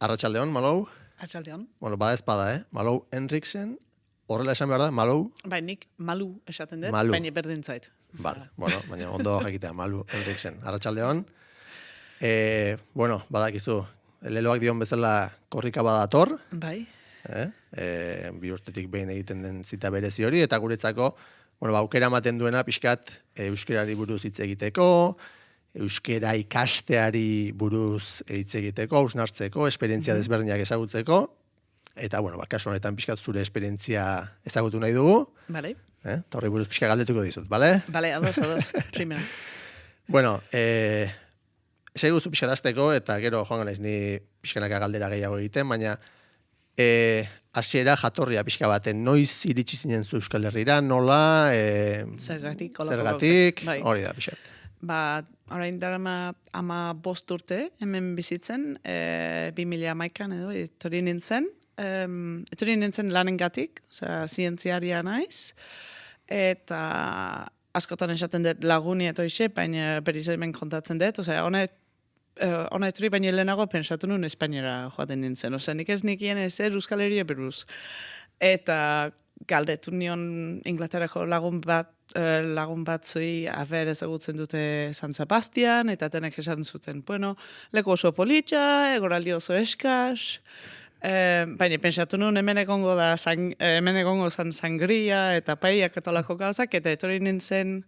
Arratsaldeon, Malou. Arratsaldeon. Bueno, bada espada, Malou Henriksen, horrela esan behar da, Malou. Bai, nik Malu esaten dut, Malu. baina berdin zait. Vale, bueno, baina ondo jakitea, Malou Henriksen. Arratsaldeon. Bueno, badakizu, leloak dion bezala korrika badator, Bai. Bi urtetik behin egiten den zita berezi hori, eta guretzako, bueno, aukera ematen duena pixkat euskerari buruz hitz egiteko, euskera ikasteari buruz hitz egiteko, hausnartzeko, esperientzia desberdinak ezagutzeko, eta, bueno, kasu honetan pixkat zure esperientzia ezagutu nahi dugu, Bale. eta horri buruz pixka galdetuko dizut, bale? Bale, ados, primero. Bueno, esai guzu pixka dazteko, eta gero joango naiz ni pixkanaka galdera gehiago egiten, baina hasiera jatorria pixka baten, noiz iritsi zinen zu Euskal Herrira, nola, Zergatik, bai. Hori da pixat. Ba, orain darama 15 urte, hemen bizitzen, 2011an edo, etorri nintzen lanengatik, osea, zientziaria naiz, eta askotan esaten dut laguni eta hoxe, baina berriz hemen kontatzen dut, osea, ona etorri baina lehenago pensatu nun Espainiara joaten nintzen, osea, nik ez nikien ezer Euskal Herria buruz. Eta galdetu nion Inglaterrako lagun batzui ezagutzen dute San Sebastian, eta tenek esan zuten, bueno, leku oso politxa, egoraldi oso eskas, baina pensatu nun hemen egongo zan sangria eta paiak eta lako gauzak, eta etorri nintzen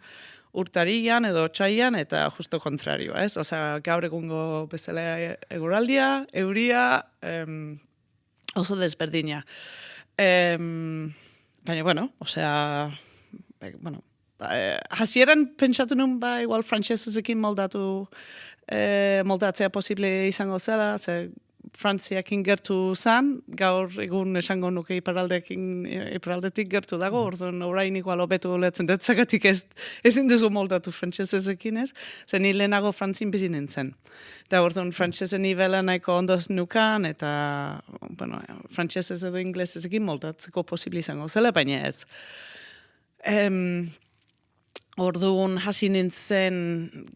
urtarian edo txaian, eta justo kontrario, ez? Osea, gaur egungo bezala egoraldia, euria, oso desberdina. Baina, bueno, osea, bueno, hasieran pentsatu nun igual frantsesekin moldatzea posible izango zela, Frantziakin gertu zan, gaur egun esango nuke iparraldetik gertu dago, orduan orain igual hobetu ulertzen dut, zagatik ezin duzu moldatu frantsesekin ez, zen ni lehenago Frantzin bizi nintzen. Eta orduan frantsese nivela nahiko ondoz nukan, eta bueno, frantsesez edo inglesesekin moldatzeko posible izango zela, baina ez. Orduan hasi nintzen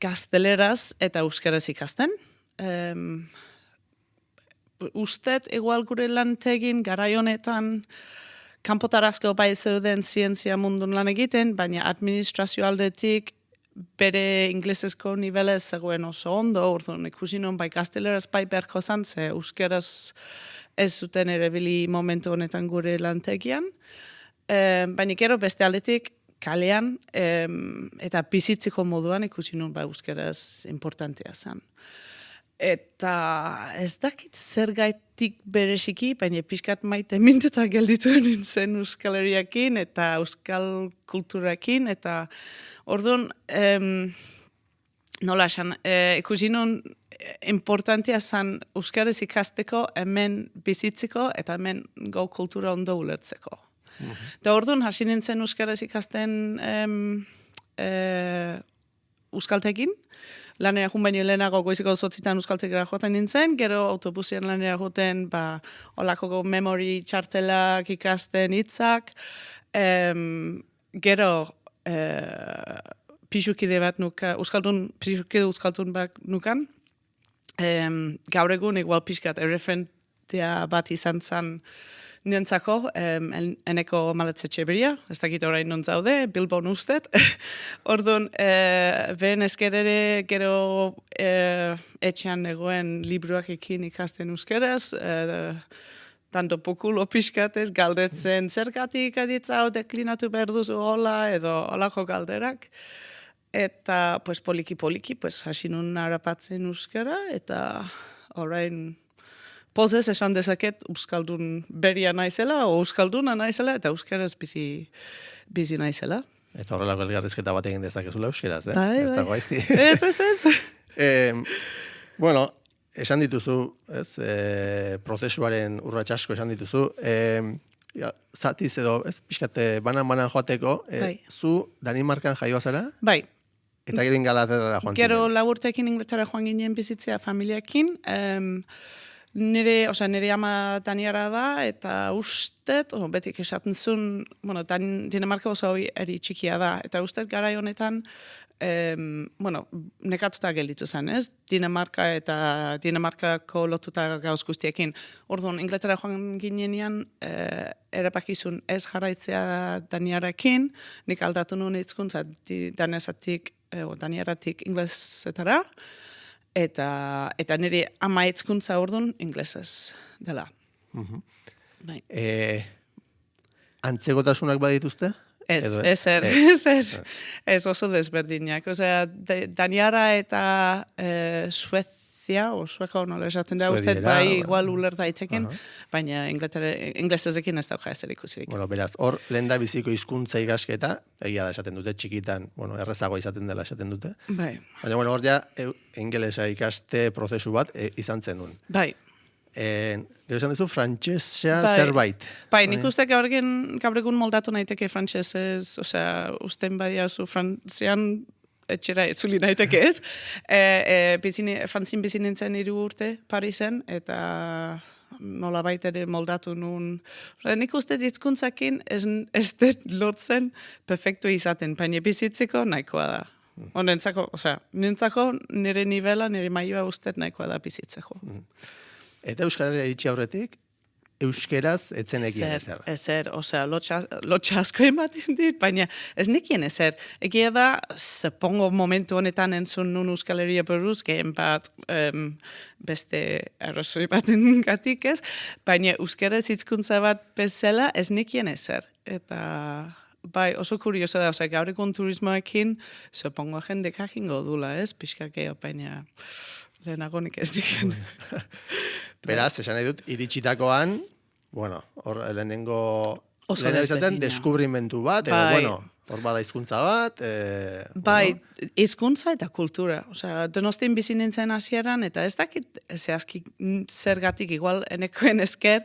gazteleraz eta euskaraz ikasten. Ustet, igual gure lantegin, garai honetan, kanpotarazko bai zeuden zientzia mundun lan egiten, baina administrazio aldetik bere inglesezko nivelez zegoen oso ondo, orduan ikusi non bai gazteleraz bai beharko zan, ze euskeraz ez zuten erebili momentu honetan gure lantegian. Baina gero beste aldetik kalean eta bizitzeko moduan ikusi non bai euskeraz importantea zen. Eta ez dakit zergaitik bereziki, baina pixkat maite mintuta gelditu nintzen Euskal Herriakin eta Euskal kulturakin, eta orduan, nola esan, ikusi nun importantea zen euskaraz ikasteko, hemen bizitzeko eta hemen gau kultura ondo ulertzeko. Eta orduan hasi nintzen euskaraz ikasten euskaltekin, lanera jun baino lehenago goiziko 8 euskaltekera joaten nintzen, gero autobusian lanera joten, olako memory txartelak ikasten hitzak, gero pisukide bat nuka, euskaldun bat nukan, gaur egun igual pixkat erreferentia bat izan zen nientzako, eneko maletzetxe beria, ez dakit orain non zaude, Bilbon ustet. Orduan, behen ezkerere gero etxean negoen libruak ekin ikasten euskeraz, tanto pokulo pixkatez, galdetzen zergatik aditzau deklinatu behar duzu hola, edo holako galderak. Eta, pues, poliki, pues, hasi nun harapatzen euskera, eta orain pozez esan dezaket euskaldun beria naizela, o euskalduna naizela, eta euskeraz bizi naizela. Eta horrelako elgarrizketa bat egin dezakezula euskeraz, Bai. Ez dago aizti. Ez. Bueno, esan dituzu, prozesuaren urrats asko esan dituzu, zatiz edo, pixkate banan joateko, zu Danimarkan jaioa zara? Bai. Eta gero Ingalaterrara joan zinen? Gero laburtekin Inglaterra joan ginen bizitzea familiakin, nire ama Daniara da, eta ustet, betik esaten zuen, bueno, Dinamarka oso eri txikia da, eta ustet garai honetan bueno, nekatuta gelditu zen, ez? Dinamarkako lotuta gauz guztiekin. Orduan, Inglaterra joan ginenean, erabakizun ez jarraitzea Daniarakin, nik aldatu nuen hizkuntza Daniaratik inglesetara, eta nire ama hizkuntza orduan inglesez dela. Bai. Antzegotasunak badituzte? Ez oso desberdinak. Osea, Daniara eta Suezia, o Sueka nola esaten da, uste bai igual uler daiteken, baina inglesezekin ez dauka ezer ikusirik. Bueno, beraz, hor lehen da biziko hizkuntza ikasketa, egia da esaten dute, txikitan, bueno, errezagoa izaten dela esaten dute. Bai. Baina, bueno, hor ja, ingelesa ikaste prozesu bat izan zenun. Bai. Gero esan duzu, frantsesa zerbait. Bai, nik uste gaur egun moldatu naiteke frantsesez, osea, usten badiazu frantzian etxera etzuli naiteke ez. Frantzin bizi nintzen 3 urte Parisen, eta nolabait ere moldatu nun. Nik uste hizkuntzakin ez dut lotzen perfektu izaten, baina bizitzeko nahikoa da. Nintzako nire nivela, nire maioa uste nahikoa da bizitzeko. Eta euskarara iritsi aurretik, euskeraz etzen ekien ezer. Ezer, osea, lotxa asko ematen dit, baina ez nekien ezer. Egia da, sepongo momentu honetan entzun nun Euskal Herria buruz, gehen bat beste arrazoi baten gatik ez, baina euskaraz hizkuntza bat bezala ez nekien ezer. Eta bai, oso kurioso da, osea, gaur egun turismoekin, sepongo jendek jakingo dula, ez, pixkakeo, baina lehenago nik ez diken. Beraz, esan nahi dut, iritsitakoan, bueno, hor lehenengo deskubrimentu bat, edo, bueno, hor bada hizkuntza bat. Bai, hizkuntza eta kultura. Osea, Donostian bizi nintzen hasieran, eta ez dakit zehazki zergatik igual enekoen esker,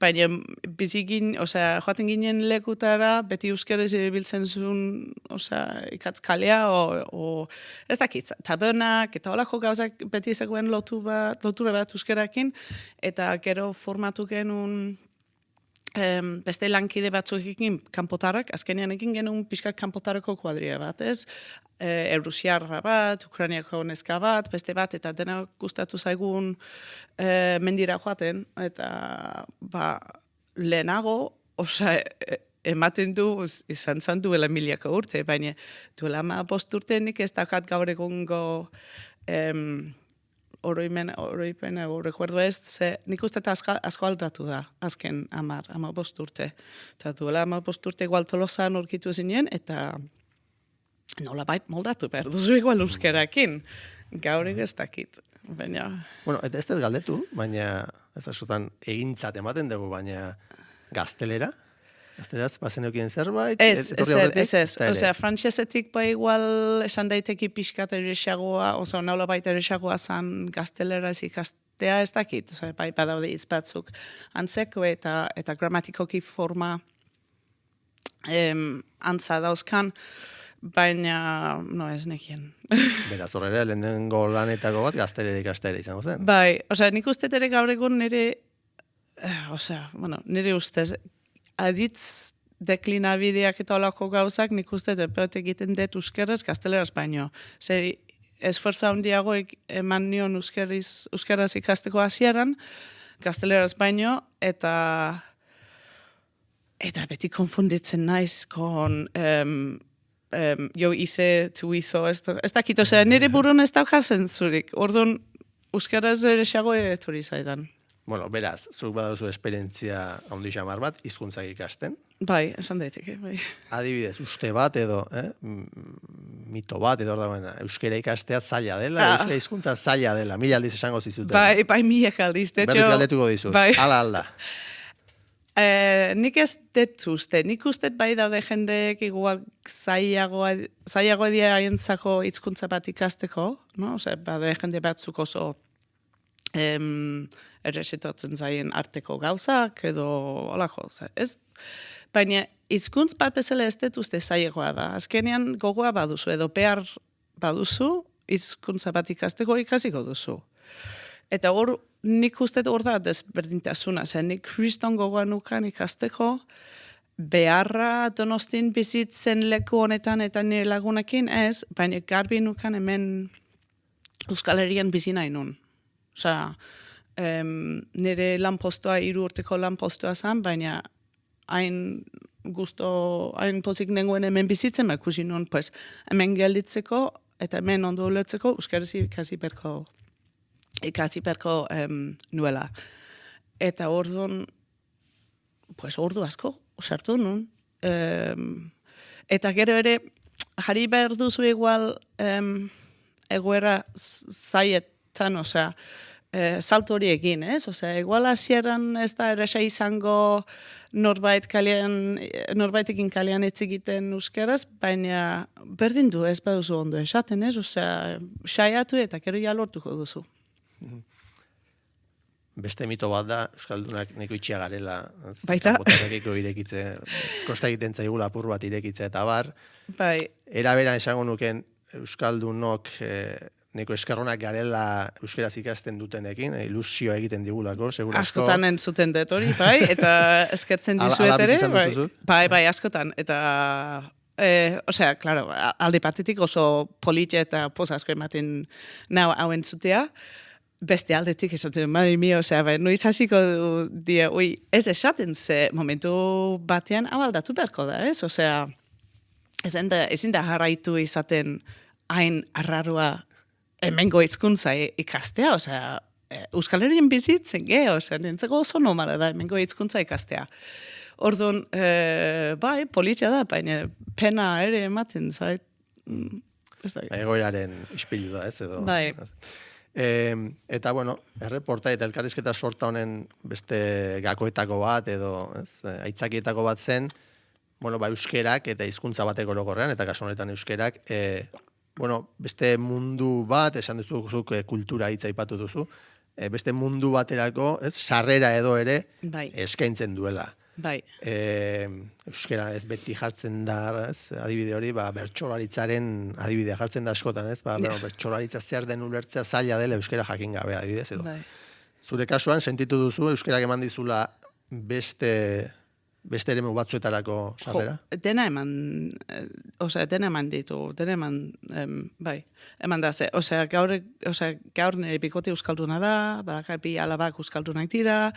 baina joaten ginen lekutara, beti euskeraz ibiltzen zuen, osea, ikatzkalea, o ez dakit, tabernak, eta holako gauzak beti zegoen lotura bat euskerakin, eta gero formatu genuen beste lankide batzuekin kanpotarrak, azkenean egin genuen pixkat kanpotarreko kuadria bat, ez? Errusiarra bat, Ukrainiako neska bat, beste bat, eta dena gustatu zaigun mendira joaten, eta lehenago, ematen du, izan zan duela 1000 urte, baina duela 15 urte nik ez dakat gaur egungo oroipena, recuerdo ez, nik uste eta asko aldatu da, azken 15 urte. Eta duela 15 urte igual Tolosan aurkitu zinen, eta nolabait moldatu behar duzu igual euskerakin. Gaur ez dakit, baina... Bueno, eta ez dut galdetu, baina ez asutan egintzat ematen dugu, baina gaztelera? Gazteleraz, bazenokien zerbait? Ez. Osea, frantsesetik igual esan daiteki pixkat erresagoa, oso naula baita erresagoa zan gazteleraz ikastea ez dakit. Osea, badaude izbatzuk antzeko eta gramatikoki forma antza dauzkan, baina ez nekien. Beraz, horrela, lehenengo lanetako bat gaztelera ikastera izango zen? Bai, osea, nik uste ere gaur egun nire ustez, aditz deklinabideak eta olako gauzak nik uste depeot egiten dut euskeraz gazteleraz baino. Zer, esforza handiago eman nion euskeraz ikasteko hasieran, gazteleraz baino, eta beti konfunditzen naiz kon yo hice, tu hizo, ez dakit, osea, nire burun ez daukazen zurik, orduan euskeraz ere xago etorri zaidan. Bueno, beraz, zuk baduzu esperientzia handi xamar bat, hizkuntzak ikasten. Bai, esan daiteke, bai. Adibidez, uste bat edo, mito bat edo ordagoena, euskera ikastea zaila dela, euskera hizkuntza zaila dela, 1000 aldiz esango zizuten. Bai, 1000 aldiz. Berriz galdetuko dizut, ala. Nik ez dut uste, nik uste bai daude jendeek igual zailagoa dira haientzako hizkuntza bat ikasteko, no? Osea, badaude jende batzuk oso erresetatzen zaien arteko gauzak edo olako, ez? Baina hizkuntz bat bezala ez dut uste zailagoa da. Azkenean gogoa baduzu edo behar baduzu hizkuntza bat ikasteko ikasiko duzu. Eta hor nik uste hor da desberdintasuna, nik kriston gogoa nukan ikasteko beharra Donostin bizitzen leku honetan eta nire lagunekin ez, baina garbi nukan hemen Euskal Herrian bizi nahi nun. Osea, nire lanpostua 3 urteko lanpostua zen, baina hain pozik nengoen hemen bizitzen, ikusi nun, pues, hemen gelditzeko eta hemen ondo ulertzeko euskaraz ikasi berko nuela. Eta orduan, pues ordu asko sartu nun. Eta gero ere, jarri behar duzu igual egoera zaietan, osea, salto hori egin, ez? Osea, igual hasieran ez da erresa izango norbaitekin kalean hitz egiten euskeraz, baina berdin du ez baduzu ondo esaten, ez? Osea, saiatu eta gero ja lortuko duzu. Beste mito bat da, Euskaldunak neko itxia garela. Baita. Kanpotarrekiko irekitze, kosta egiten zaigula apur bat irekitze eta bar. Bai. Era beran esango nuken Euskaldunok neko eskerronak garela euskeraz ikasten dutenekin, ilusio egiten digulako, segurazko. Askotan entzuten dut hori, bai, eta eskertzen dizuet ere. Bai, askotan. Eta, osea, claro, alde batetik oso politxe eta poz asko ematen nau hau entzutea. Beste aldetik esaten, madre mia, osea, noiz hasiko die, ez esaten ze momentu batean hau aldatu beharko da, ez? Osea, ezin da jarraitu izaten hain arrarua hemengo hizkuntza ikastea, osea, Euskal Herrien bizitzen osea, nintzeko oso normala da hemengo hizkuntza ikastea. Orduan, bai, politxa da, baina pena ere ematen, zait. Egoeraren ispilu da, ez edo. Bai. Eta, bueno, erreporta eta elkarrizketa sorta honen beste gakoetako bat, edo aitzakietako bat zen, bueno, euskerak eta hizkuntza batek orokorrean, eta kasu honetan euskerak, beste mundu bat, esan duzuk kultura hitza aipatu duzu, beste mundu baterako, sarrera edo ere eskaintzen duela. Bai. Euskera ez beti jartzen da, adibide hori, bertsolaritzaren adibidea jartzen da askotan, bertsolaritza zer den ulertzea zaila dela euskera jakin gabe adibidez edo. Bai. Zure kasuan sentitu duzu euskerak eman dizula beste eremu batzuetarako sarrera? Dena eman da ze, gaur nire bikote euskalduna da, badakar bi alabak euskaldunak dira,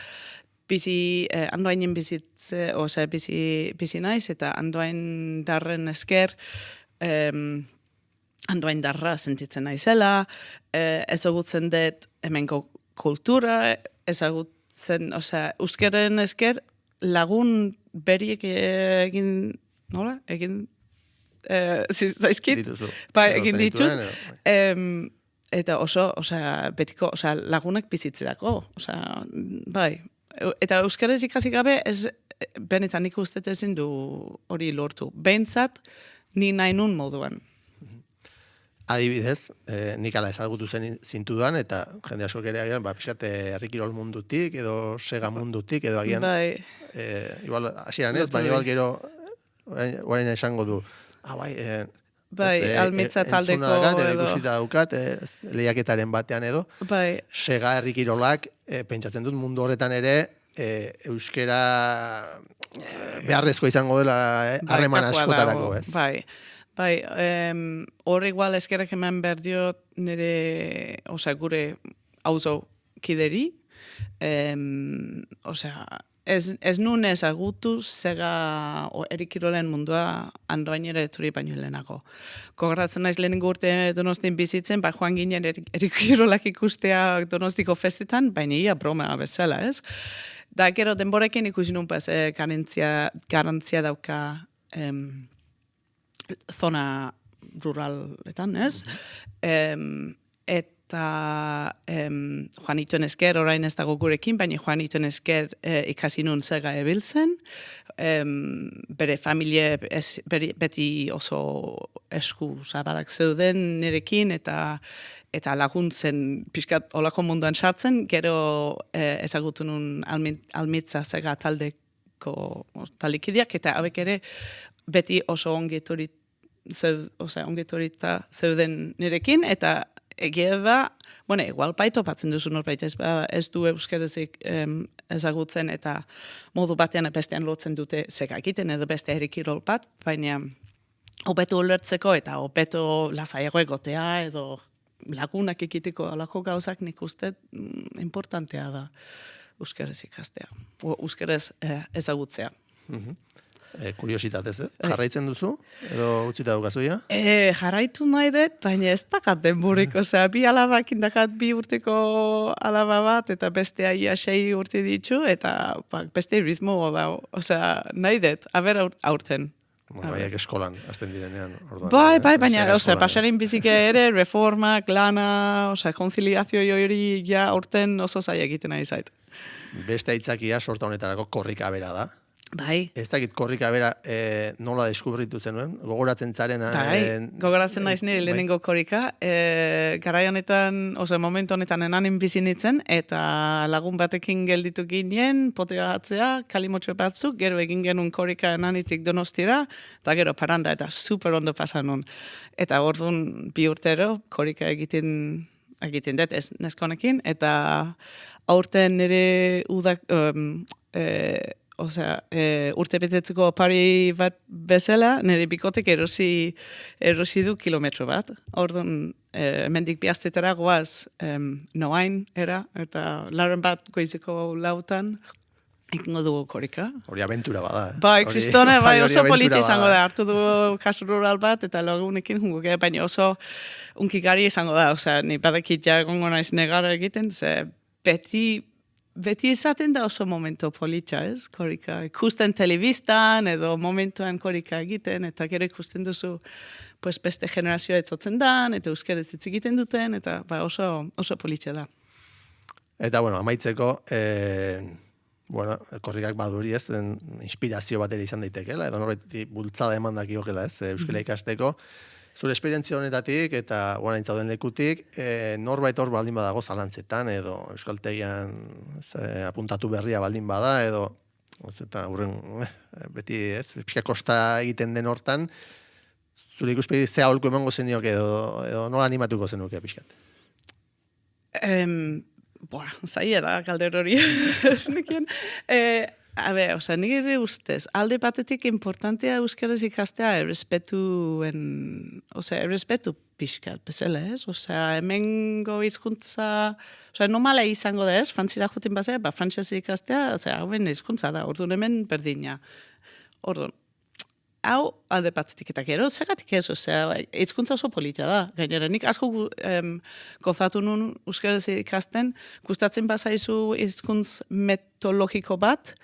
andoainen bizi naiz, eta andoain darren esker, andoain darra sentitzen naizela, ezagutzen dut hemengo kultura, ezagutzen, euskaren esker lagun beriek egin, nola? Egin, zaizkit? Egin ditut. Eta oso, betiko, lagunak bizitzerako, bai. Eta euskeraz ikasi gabe, benetan nik uste ezin du hori lortu. Behintzat, ni nahi nun moduan. Adibidez, nik ala ezagutu zintudan, eta jende asko ere agian, pixkat herrikirol mundutik, edo sega mundutik, edo agian, igual, hasieran ez, baina igual gero, guain esango du, almitza taldeko edo ikusita daukat, lehiaketaren batean edo, sega herrikirolak, pentsatzen dut mundu horretan ere, euskera beharrezko izango dela harreman askotarako, ez? Bai, hor igual eskerrak eman behar diot nire, gure auzo kideri, ez nun ezagutu zega erikirolen mundua andoainera eturi baino lehenako. Kogratzen naiz lehenengo urte Donostin bizitzen, joan ginen erikirolak ikustea Donostiko festetan, baina ia broma bezala, ez? Da, gero denborekin ikusi nun garantzia dauka zona ruraletan, ez? Eta Juanituen esker, orain ez dago gurekin, baina Juanituen esker ikasi nun zega ebiltzen. Bere familie beti oso esku zabalak zeuden nirekin, eta laguntzen pixkat olako munduan sartzen, gero ezagutu nun almitza zega taldekideak, eta hauek ere beti oso ongetorita zeuden nirekin, eta egia da, bueno, igual topatzen duzu norbait ez du euskarazik ezagutzen eta modu batean bestean lotzen dute zeka egiten edo beste herrikirol bat, baina hobeto ulertzeko eta hobeto lasaiago egotea edo lagunak ekiteko alako gauzak nik uste importantea da euskaraz ikastea, euskaraz ezagutzea. Kuriositatez, jarraitzen duzu? Edo utzita daukazuia? Jarraitu nahi dut, baina ez dakat denborik, osea, 2 alabakin dakat 2 urteko alaba bat, eta bestea ia 6 urte ditu, eta beste ritmo da, osea, nahi dut, aber aurten. Baiak eskolan, azten direnean. Bai, baina, pasaren bizike ere, reformak, lana, konziliazio hori ja aurten oso zaila egiten nahi zait. Beste aitzakia sorta honetarako korrika bera da. Bai. Ez dakit korrika bera nola deskubritu zenuen, gogoratzen zaren... Bai, gogoratzen naiz nire lehenengo korrika. Garai honetan, momentu honetan enanin bizi nintzen, eta lagun batekin gelditu ginen, potea atzea, kalimotxo batzuk, gero egin genuen korika enanitik Donostira, eta gero paranda, eta super ondo pasan nun. Eta orduan 2 urtero korika egiten dut, ez neskonekin, eta aurten nire udak... urte betetzeko opari bat bezala, nire bikotek erosi du kilometro bat. Orduan, hemendik 2 astetara goaz noain era, eta lauren bat goizeko 4 ekingo dugu korika. Hori abentura bada. Bai, kristone, bai, oso politxe izango da. Hartu dugu kasu rural bat, eta lagunekin junguke, baina oso unkikari izango da. Osea, ni badakit ja gongo naiz negara egiten, ze beti izaten da oso momento politxa, ez? Korika ikusten telebistan edo momentuan korika egiten, eta gero ikusten duzu beste generazioa etotzen dan, eta euskaraz hitz egiten duten, eta oso politxa da. Eta, amaitzeko, korrikak baduri ez, inspirazio bat ere izan daitekela, edo norbait bultzada eman dakiokela ez, euskara ikasteko. Zure esperientzia honetatik eta zauden lekutik, norbait hor baldin badago zalantzetan, edo euskaltegian apuntatu berria baldin bada, edo eta hurren beti ez, pixka kosta egiten den hortan, zure ikuspegi ze aholku emango zenioke edo nola animatuko zenuke pixkat? Zaila da, galder hori, ez nekien. Nire ustez, alde batetik importantea euskaraz ikastea errespetu pixkat, bezala, ez? Hemengo hizkuntza, normala izango da, ez? Frantzira jutin bazea, frantzaz ikastea, hauen hizkuntza da, orduan hemen berdina. Orduan, hau alde batetik eta gero, zagatik ez, hizkuntza oso polita da. Gainera, nik asko gozatu nun euskaraz ikasten, gustatzen bazaizu hizkuntz metodologiko bat,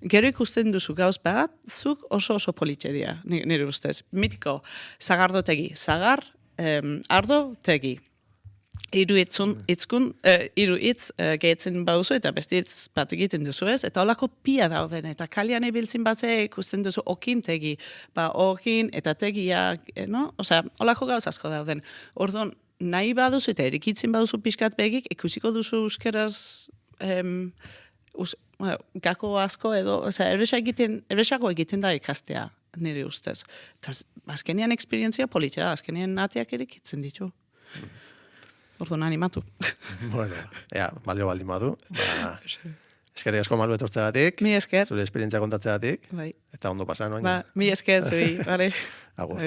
gero ikusten duzu gauz bat, zuk oso politxe dira, nire ustez. Mitiko, zagardotegi, zagar, ardo, tegi. Hiru hitz gehitzen baduzu eta beste hitz bat egiten duzu ez, eta holako pia dauden, eta kalian ibiltzen batzea ikusten duzu okin tegi, okin eta tegia, holako gauz asko dauden. Orduan, nahi baduzu eta erikitzen baduzu pixkat begik, ikusiko duzu euskeraz gako asko edo, erresago egiten da ikastea, nire ustez. Eta azkenean esperientzia politxea da, azkenean nateak erikitzen ditu. Orduan animatu. Balio baldin badu. Eskerrik asko Malu etortzeagatik. Mi esker. Zure esperientzia kontatzeagatik. Bai. Eta ondo pasan, oin. Mi esker, zuri. Vale. Agur.